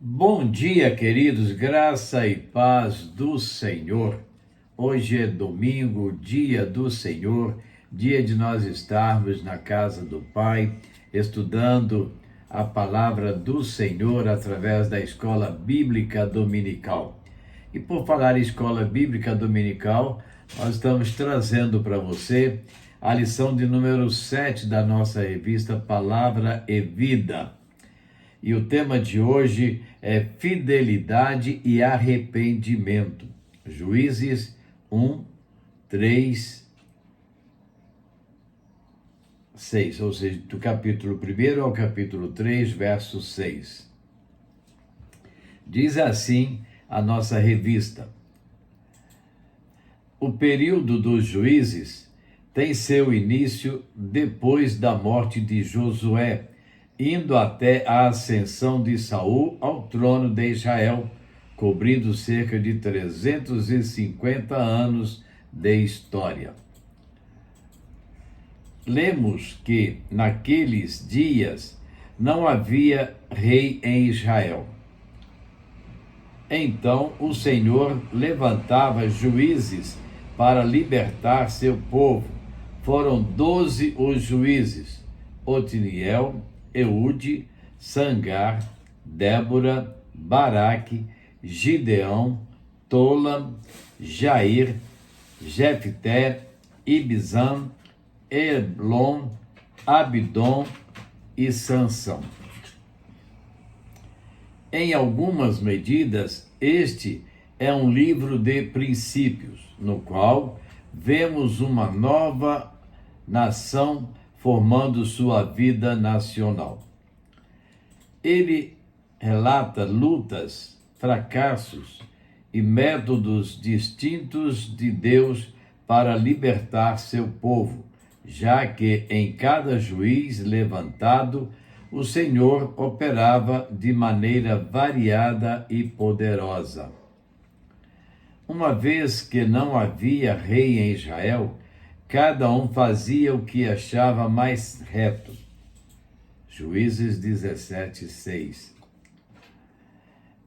Bom dia, queridos, graça e paz do Senhor. Hoje é domingo, dia do Senhor, dia de nós estarmos na casa do Pai, estudando a palavra do Senhor através da Escola Bíblica Dominical. E por falar em Escola Bíblica Dominical, nós estamos trazendo para você a lição de número 7 da nossa revista Palavra e Vida. E o tema de hoje é fidelidade e arrependimento. Juízes 1, 3, 6, ou seja, do capítulo 1 ao capítulo 3, verso 6. Diz assim a nossa revista: o período dos juízes tem seu início depois da morte de Josué, indo até a ascensão de Saul ao trono de Israel, cobrindo cerca de 350 anos de história. Lemos que naqueles dias não havia rei em Israel. Então o Senhor levantava juízes para libertar seu povo. Foram 12 os juízes: Otiniel, Eude, Sangar, Débora, Baraque, Gideão, Tola, Jair, Jefté, Ibzan, Eblon, Abidom e Sansão. Em algumas medidas, este é um livro de princípios, no qual vemos uma nova nação formando sua vida nacional. Ele relata lutas, fracassos e métodos distintos de Deus para libertar seu povo, já que em cada juiz levantado, o Senhor operava de maneira variada e poderosa. Uma vez que não havia rei em Israel, cada um fazia o que achava mais reto. Juízes 17, 6.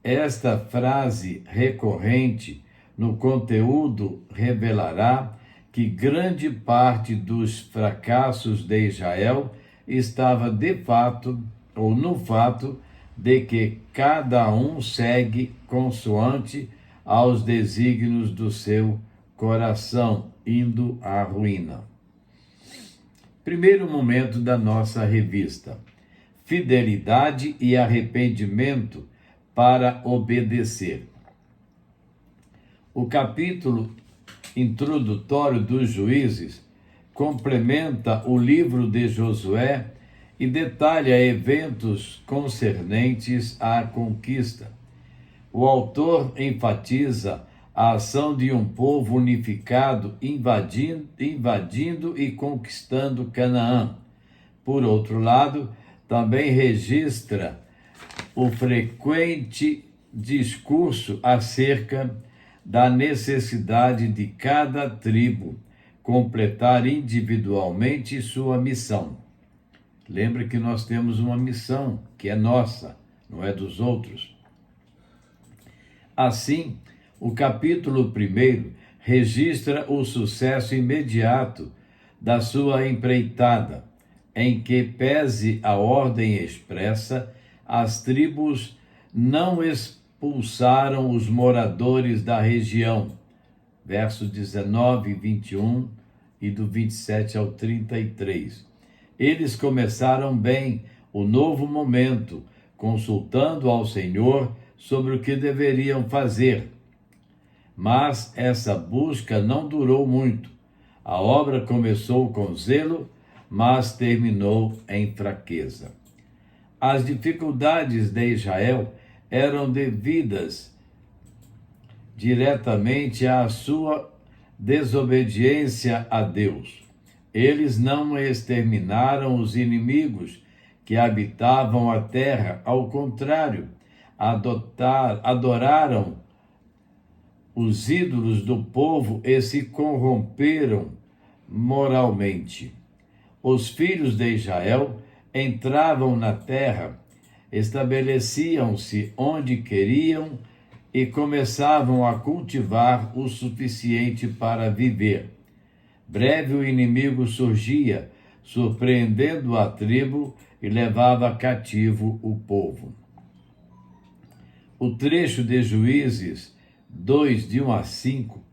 Esta frase recorrente no conteúdo revelará que grande parte dos fracassos de Israel estava de fato ou no fato de que cada um segue consoante aos desígnios do seu coração, indo à ruína. Primeiro momento da nossa revista: fidelidade e arrependimento para obedecer. O capítulo introdutório dos Juízes complementa o livro de Josué e detalha eventos concernentes à conquista. O autor enfatiza a ação de um povo unificado invadindo e conquistando Canaã. Por outro lado, também registra o frequente discurso acerca da necessidade de cada tribo completar individualmente sua missão. Lembra que nós temos uma missão que é nossa, não é dos outros. Assim, o capítulo 1 registra o sucesso imediato da sua empreitada, em que, pese a ordem expressa, as tribos não expulsaram os moradores da região. Versos 19 e 21 e do 27 ao 33. Eles começaram bem o novo momento, consultando ao Senhor sobre o que deveriam fazer. Mas essa busca não durou muito. A obra começou com zelo, mas terminou em fraqueza. As dificuldades de Israel eram devidas diretamente à sua desobediência a Deus. Eles não exterminaram os inimigos que habitavam a terra, ao contrário, adoraram os ídolos do povo e se corromperam moralmente. Os filhos de Israel entravam na terra estabeleciam-se onde queriam e começavam a cultivar o suficiente para viver. Breve o inimigo surgia, surpreendendo a tribo e levava cativo o povo. O trecho de Juízes 2, de 1 a 5,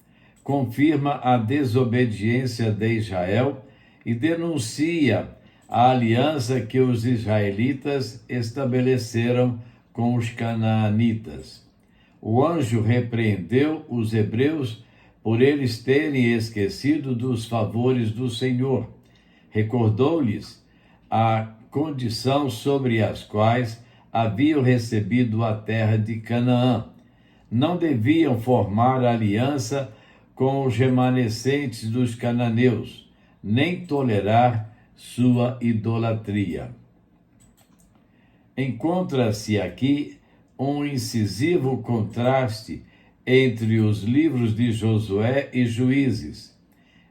confirma a desobediência de Israel e denuncia a aliança que os israelitas estabeleceram com os canaanitas. O anjo repreendeu os hebreus por eles terem esquecido dos favores do Senhor. Recordou-lhes a condição sobre as quais haviam recebido a terra de Canaã. Não deviam formar aliança com os remanescentes dos cananeus, nem tolerar sua idolatria. Encontra-se aqui um incisivo contraste entre os livros de Josué e Juízes.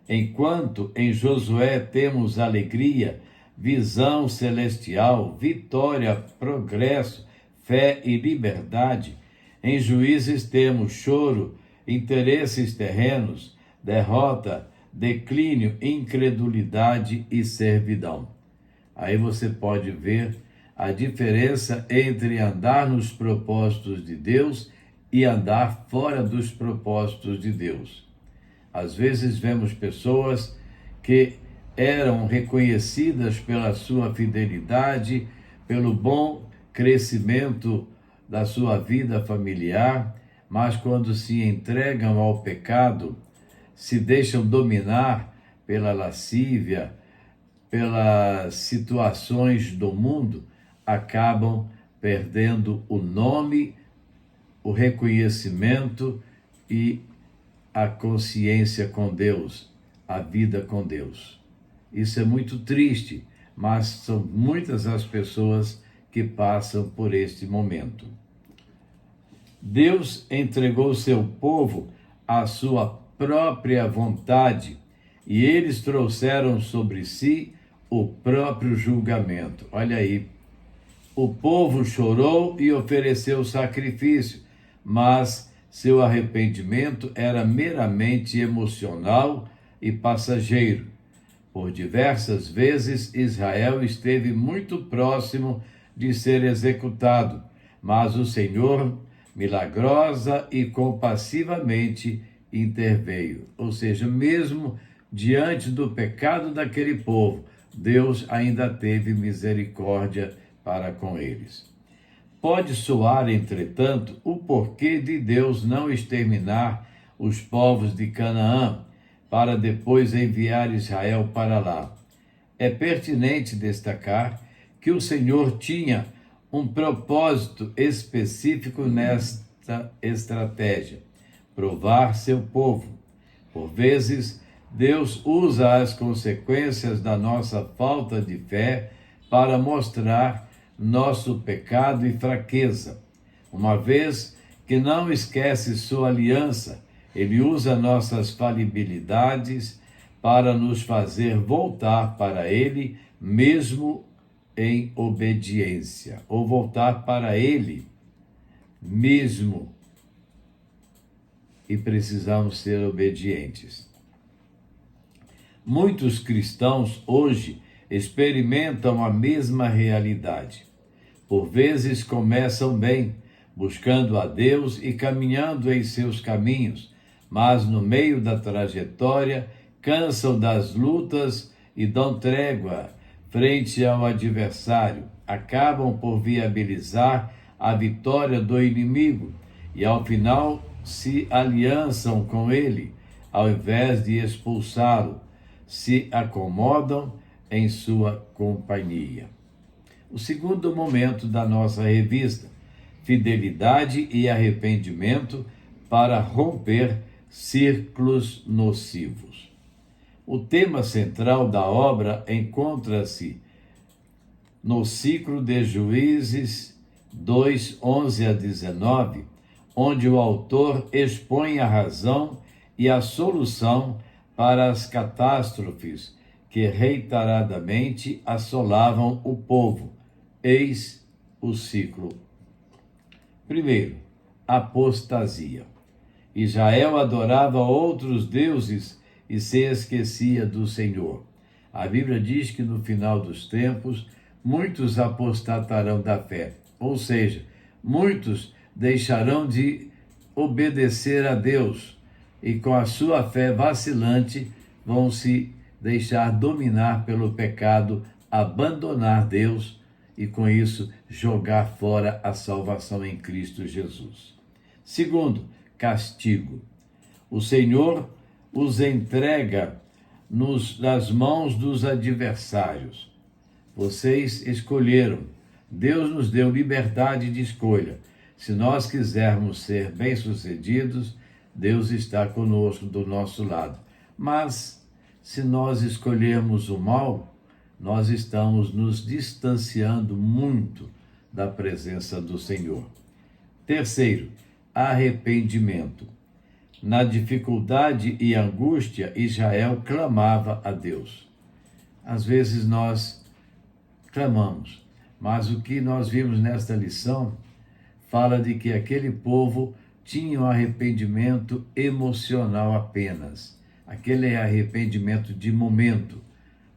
Enquanto em Josué temos alegria, visão celestial, vitória, progresso, fé e liberdade, em Juízes temos choro, interesses terrenos, derrota, declínio, incredulidade e servidão. Aí você pode ver a diferença entre andar nos propósitos de Deus e andar fora dos propósitos de Deus. Às vezes vemos pessoas que eram reconhecidas pela sua fidelidade, pelo bom crescimento da sua vida familiar, mas quando se entregam ao pecado, se deixam dominar pela lascívia, pelas situações do mundo, acabam perdendo o nome, o reconhecimento e a consciência com Deus, a vida com Deus. Isso é muito triste, mas são muitas as pessoas que passam por este momento. Deus entregou seu povo à sua própria vontade e eles trouxeram sobre si o próprio julgamento. Olha aí, o povo chorou e ofereceu sacrifício, mas seu arrependimento era meramente emocional e passageiro. Por diversas vezes, Israel esteve muito próximo de ser executado, mas o Senhor, milagrosa e compassivamente, interveio. Ou seja, mesmo diante do pecado daquele povo, Deus ainda teve misericórdia para com eles. Pode soar, entretanto, o porquê de Deus não exterminar os povos de Canaã, para depois enviar Israel para lá. É pertinente destacar que o Senhor tinha um propósito específico nesta estratégia: provar seu povo. Por vezes, Deus usa as consequências da nossa falta de fé para mostrar nosso pecado e fraqueza. Uma vez que não esquece sua aliança, Ele usa nossas falibilidades para nos fazer voltar para Ele, mesmo em obediência, ou voltar para Ele mesmo, e precisamos ser obedientes. Muitos cristãos hoje experimentam a mesma realidade. Por vezes começam bem, buscando a Deus e caminhando em seus caminhos, mas no meio da trajetória cansam das lutas e dão trégua frente ao adversário, acabam por viabilizar a vitória do inimigo e ao final se aliançam com ele, ao invés de expulsá-lo, se acomodam em sua companhia. O segundo momento da nossa revista: fidelidade e arrependimento para romper círculos nocivos. O tema central da obra encontra-se no ciclo de Juízes 2, 11 a 19, onde o autor expõe a razão e a solução para as catástrofes que reiteradamente assolavam o povo. Eis o ciclo. Primeiro, apostasia. Israel adorava outros deuses e se esquecia do Senhor. A Bíblia diz que no final dos tempos, muitos apostatarão da fé, ou seja, muitos deixarão de obedecer a Deus e com a sua fé vacilante vão se deixar dominar pelo pecado, abandonar Deus e com isso jogar fora a salvação em Cristo Jesus. Segundo, castigo. O Senhor os entrega nas mãos dos adversários. Vocês escolheram. Deus nos deu liberdade de escolha. Se nós quisermos ser bem-sucedidos, Deus está conosco do nosso lado. Mas, se nós escolhermos o mal, nós estamos nos distanciando muito da presença do Senhor. Terceiro, arrependimento. Na dificuldade e angústia, Israel clamava a Deus. Às vezes nós clamamos, mas o que nós vimos nesta lição fala de que aquele povo tinha um arrependimento emocional apenas. Aquele arrependimento de momento.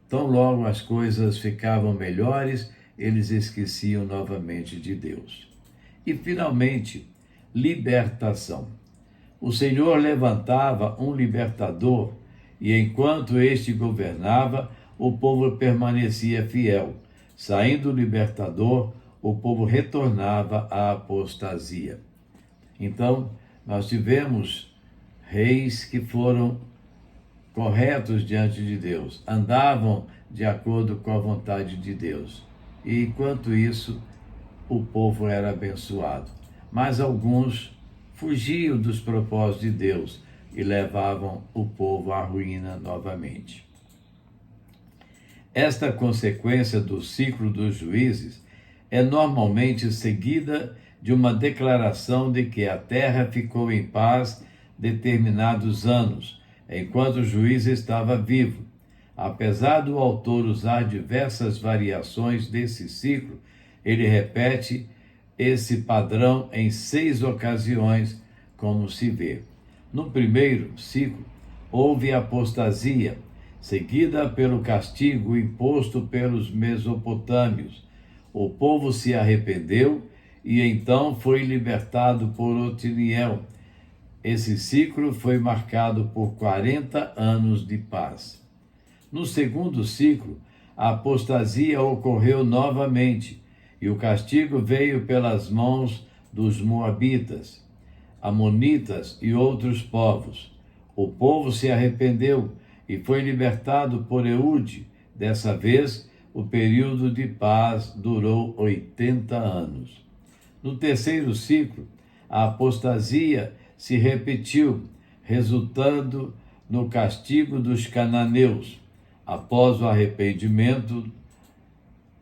Tão logo as coisas ficavam melhores, eles esqueciam novamente de Deus. E, finalmente, libertação. O Senhor levantava um libertador e, enquanto este governava, o povo permanecia fiel. Saindo o libertador, o povo retornava à apostasia. Então, nós tivemos reis que foram corretos diante de Deus, andavam de acordo com a vontade de Deus. E, enquanto isso, o povo era abençoado. Mas alguns fugiam dos propósitos de Deus e levavam o povo à ruína novamente. Esta consequência do ciclo dos juízes é normalmente seguida de uma declaração de que a terra ficou em paz determinados anos, enquanto o juiz estava vivo. Apesar do autor usar diversas variações desse ciclo, ele repete esse padrão em 6 ocasiões, como se vê. No primeiro ciclo, houve apostasia, seguida pelo castigo imposto pelos mesopotâmios. O povo se arrependeu e então foi libertado por Otiniel. Esse ciclo foi marcado por 40 anos de paz. No segundo ciclo, a apostasia ocorreu novamente e o castigo veio pelas mãos dos moabitas, amonitas e outros povos. O povo se arrependeu e foi libertado por Eude. Dessa vez, o período de paz durou 80 anos. No terceiro ciclo, a apostasia se repetiu, resultando no castigo dos cananeus. Após o arrependimento,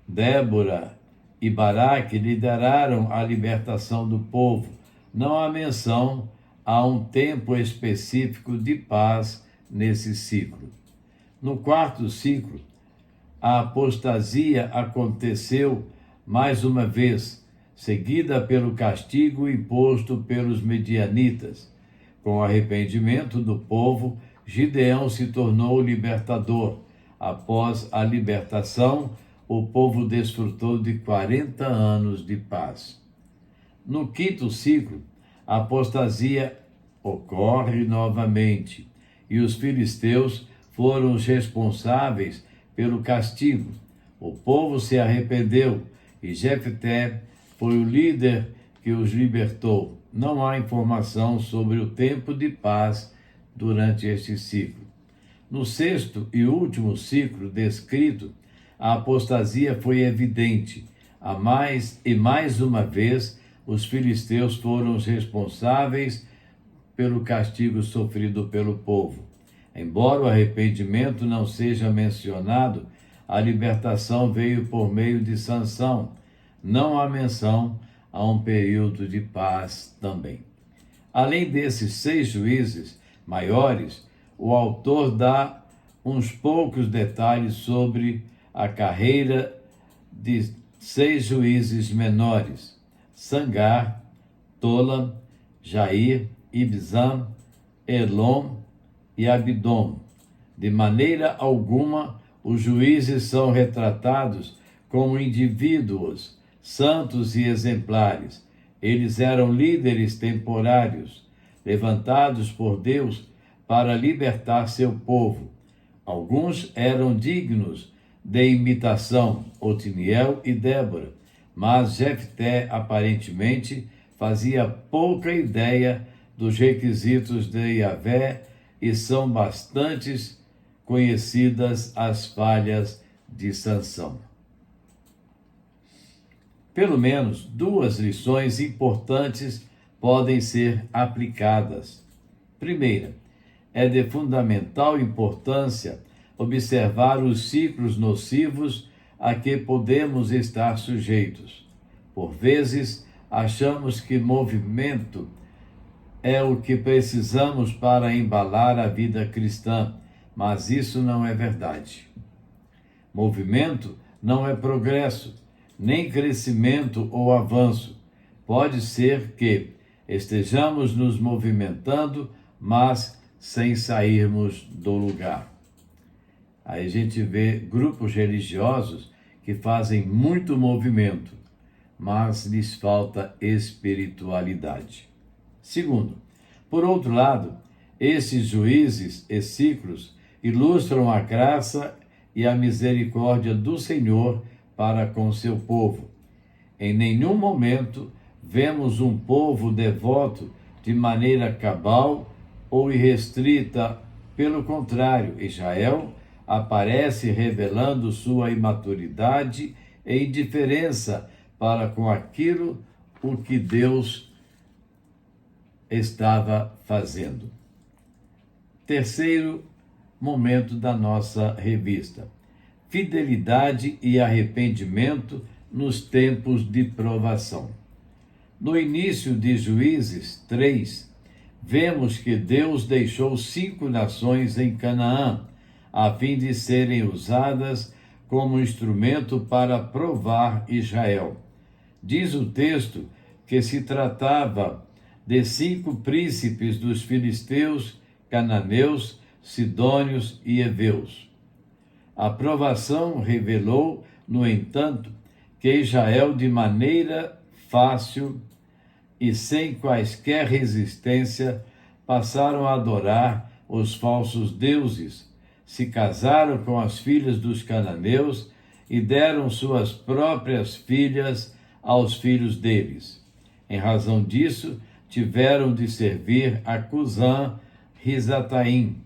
Débora e Baraque lideraram a libertação do povo. Não há menção a um tempo específico de paz nesse ciclo. No quarto ciclo, a apostasia aconteceu mais uma vez, seguida pelo castigo imposto pelos medianitas. Com o arrependimento do povo, Gideão se tornou o libertador. Após a libertação, o povo desfrutou de 40 anos de paz. No quinto ciclo, a apostasia ocorre novamente e os filisteus foram os responsáveis pelo castigo. O povo se arrependeu e Jefté foi o líder que os libertou. Não há informação sobre o tempo de paz durante este ciclo. No sexto e último ciclo descrito, a apostasia foi evidente. Mais uma vez, os filisteus foram os responsáveis pelo castigo sofrido pelo povo. Embora o arrependimento não seja mencionado, a libertação veio por meio de Sansão. Não há menção a um período de paz também. Além desses 6 juízes maiores, o autor dá uns poucos detalhes sobre a carreira de 6 juízes menores: Sangar, Tola, Jair, Ibzam, Elom e Abdom. De maneira alguma, os juízes são retratados como indivíduos santos e exemplares. Eles eram líderes temporários, levantados por Deus para libertar seu povo. Alguns eram dignos de imitação, Otiniel e Débora, mas Jefté aparentemente fazia pouca ideia dos requisitos de Yahvé e são bastante conhecidas as falhas de Sansão. Pelo menos 2 lições importantes podem ser aplicadas. Primeira, é de fundamental importância observar os ciclos nocivos a que podemos estar sujeitos. Por vezes, achamos que movimento é o que precisamos para embalar a vida cristã, mas isso não é verdade. Movimento não é progresso, nem crescimento ou avanço. Pode ser que estejamos nos movimentando, mas sem sairmos do lugar. Aí a gente vê grupos religiosos que fazem muito movimento, mas lhes falta espiritualidade. Segundo, por outro lado, esses juízes e ciclos ilustram a graça e a misericórdia do Senhor para com seu povo. Em nenhum momento vemos um povo devoto de maneira cabal ou irrestrita. Pelo contrário, Israel aparece revelando sua imaturidade e indiferença para com aquilo o que Deus estava fazendo. Terceiro momento da nossa revista: fidelidade e arrependimento nos tempos de provação. No início de Juízes 3, vemos que Deus deixou 5 nações em Canaã, a fim de serem usadas como instrumento para provar Israel. Diz o texto que se tratava de 5 príncipes dos filisteus, cananeus, sidônios e heveus. A provação revelou, no entanto, que Israel, de maneira fácil e sem quaisquer resistência, passaram a adorar os falsos deuses, se casaram com as filhas dos cananeus e deram suas próprias filhas aos filhos deles. Em razão disso, tiveram de servir a Cusã Risataim,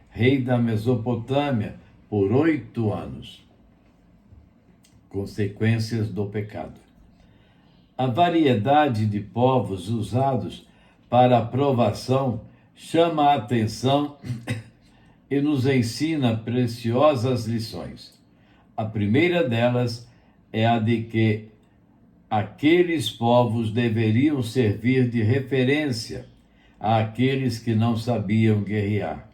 rei da Mesopotâmia, por 8 anos. Consequências do pecado. A variedade de povos usados para a provação chama a atenção e nos ensina preciosas lições. A primeira delas é a de que aqueles povos deveriam servir de referência àqueles que não sabiam guerrear.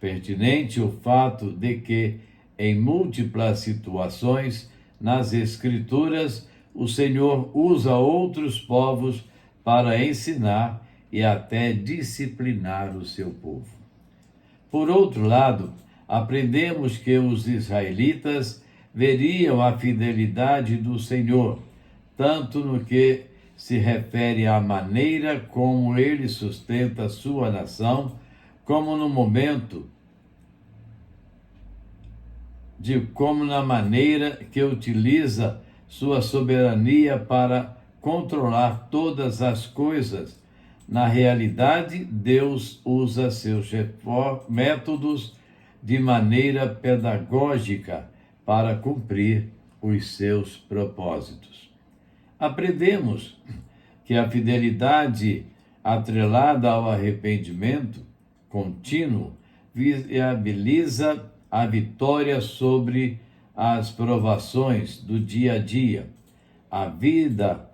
Pertinente o fato de que, em múltiplas situações nas Escrituras, o Senhor usa outros povos para ensinar e até disciplinar o seu povo. Por outro lado, aprendemos que os israelitas veriam a fidelidade do Senhor, tanto no que se refere à maneira como ele sustenta sua nação, como no momento como na maneira que utiliza sua soberania para controlar todas as coisas. Na realidade, Deus usa seus métodos de maneira pedagógica para cumprir os seus propósitos. Aprendemos que a fidelidade atrelada ao arrependimento contínuo viabiliza a vitória sobre as provações do dia a dia. A vida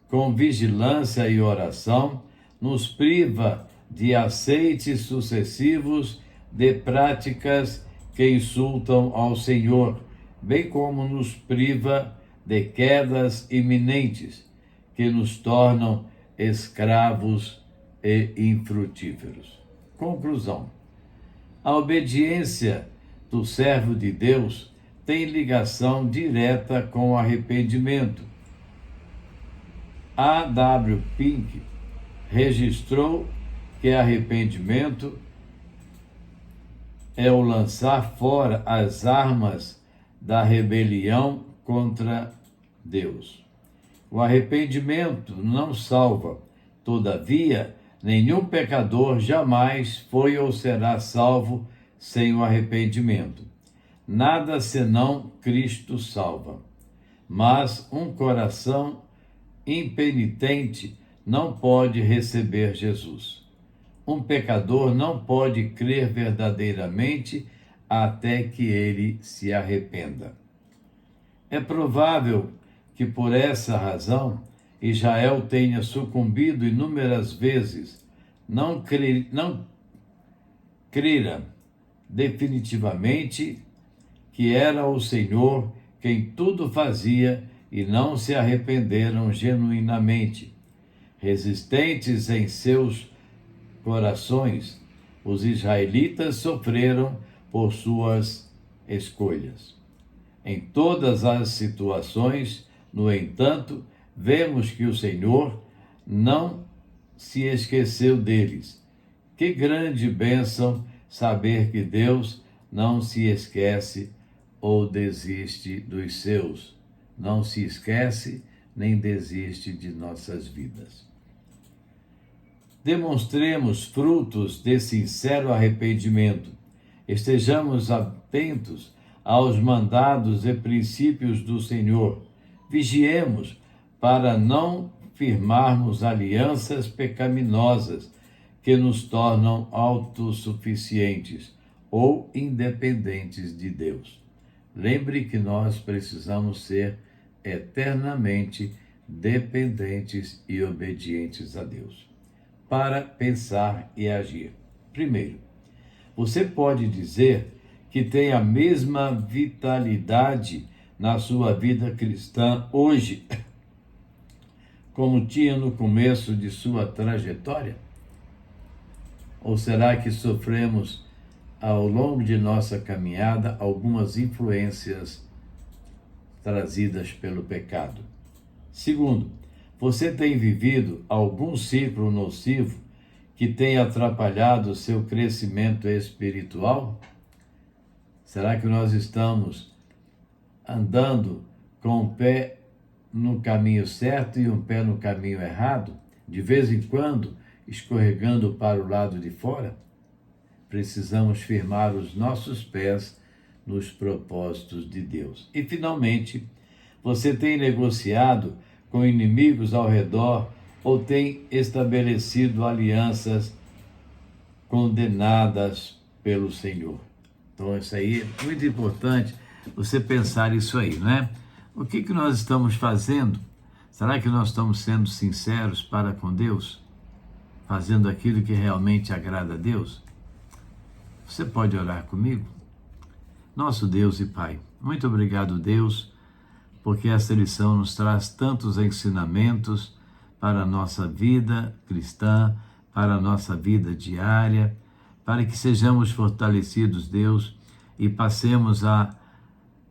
com vigilância e oração nos priva de aceites sucessivos de práticas que insultam ao Senhor, bem como nos priva de quedas iminentes que nos tornam escravos e infrutíferos. Conclusão: a obediência do servo de Deus tem ligação direta com o arrependimento. A. W. Pink registrou que arrependimento é o lançar fora as armas da rebelião contra Deus. O arrependimento não salva, todavia, nenhum pecador jamais foi ou será salvo sem o arrependimento. Nada senão Cristo salva. Mas um coração impenitente não pode receber Jesus. Um pecador não pode crer verdadeiramente até que ele se arrependa. É provável que por essa razão Israel tenha sucumbido inúmeras vezes, não crera definitivamente que era o Senhor quem tudo fazia e não se arrependeram genuinamente. Resistentes em seus corações, os israelitas sofreram por suas escolhas. Em todas as situações, no entanto, vemos que o Senhor não se esqueceu deles. Que grande bênção saber que Deus não se esquece ou desiste dos seus. Não se esquece nem desiste de nossas vidas. Demonstremos frutos de sincero arrependimento. Estejamos atentos aos mandados e princípios do Senhor. Vigiemos para não firmarmos alianças pecaminosas que nos tornam autossuficientes ou independentes de Deus. Lembre que nós precisamos ser eternamente dependentes e obedientes a Deus. Para pensar e agir. Primeiro, você pode dizer que tem a mesma vitalidade na sua vida cristã hoje, como tinha no começo de sua trajetória? Ou será que sofremos ao longo de nossa caminhada algumas influências trazidas pelo pecado? Segundo, você tem vivido algum ciclo nocivo que tem atrapalhado o seu crescimento espiritual? Será que nós estamos andando com um pé no caminho certo e um pé no caminho errado? De vez em quando, escorregando para o lado de fora? Precisamos firmar os nossos pés nos propósitos de Deus. E, finalmente, você tem negociado com inimigos ao redor ou tem estabelecido alianças condenadas pelo Senhor? Então, isso aí é muito importante você pensar isso aí, não é? O que nós estamos fazendo? Será que nós estamos sendo sinceros para com Deus? Fazendo aquilo que realmente agrada a Deus? Você pode orar comigo? Nosso Deus e Pai, muito obrigado, Deus, porque essa lição nos traz tantos ensinamentos para a nossa vida cristã, para a nossa vida diária, para que sejamos fortalecidos, Deus, e passemos a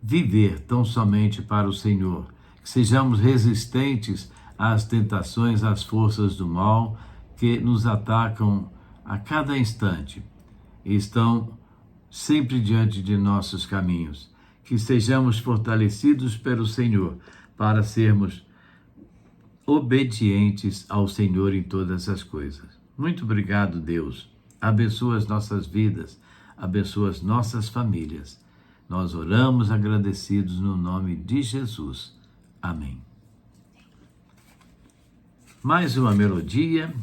viver tão somente para o Senhor, que sejamos resistentes às tentações, às forças do mal que nos atacam a cada instante e estão sempre diante de nossos caminhos. Que sejamos fortalecidos pelo Senhor para sermos obedientes ao Senhor em todas as coisas. Muito obrigado, Deus. Abençoa as nossas vidas, abençoa as nossas famílias. Nós oramos agradecidos no nome de Jesus. Amém. Mais uma melodia.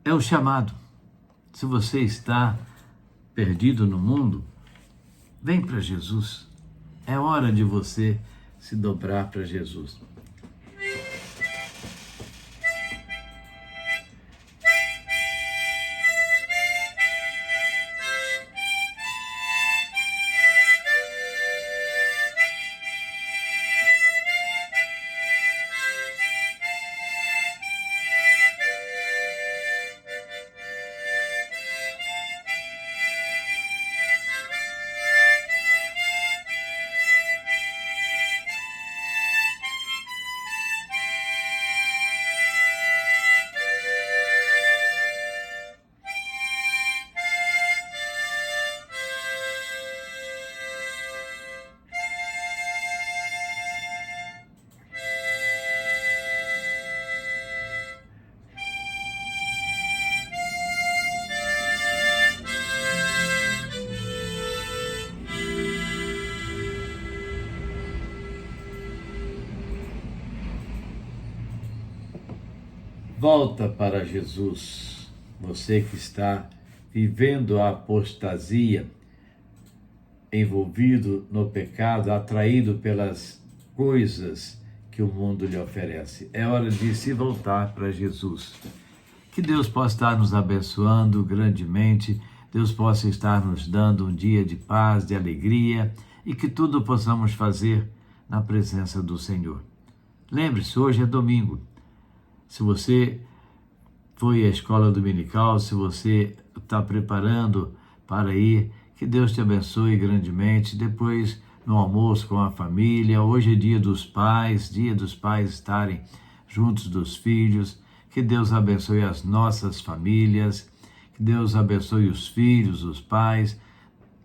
É o chamado. Se você está perdido no mundo, vem para Jesus. É hora de você se dobrar para Jesus. Volta para Jesus. Você que está vivendo a apostasia, envolvido no pecado, atraído pelas coisas que o mundo lhe oferece. É hora de se voltar para Jesus. Que Deus possa estar nos abençoando grandemente, Deus possa estar nos dando um dia de paz, de alegria e que tudo possamos fazer na presença do Senhor. Lembre-se, hoje é domingo. Se você foi à escola dominical, se você está preparando para ir, que Deus te abençoe grandemente. Depois, no almoço com a família, hoje é dia dos pais estarem juntos dos filhos. Que Deus abençoe as nossas famílias, que Deus abençoe os filhos, os pais,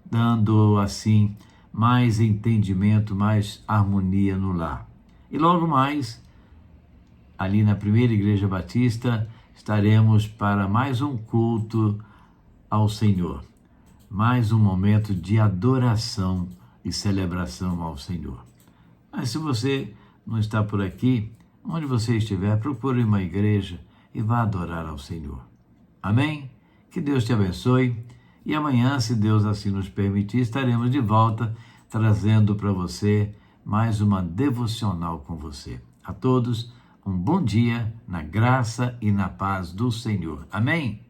dando assim mais entendimento, mais harmonia no lar. E logo mais, ali na Primeira Igreja Batista, estaremos para mais um culto ao Senhor, mais um momento de adoração e celebração ao Senhor. Mas se você não está por aqui, onde você estiver, procure uma igreja e vá adorar ao Senhor. Amém? Que Deus te abençoe e amanhã, se Deus assim nos permitir, estaremos de volta trazendo para você mais uma devocional com você. A todos, um bom dia na graça e na paz do Senhor. Amém?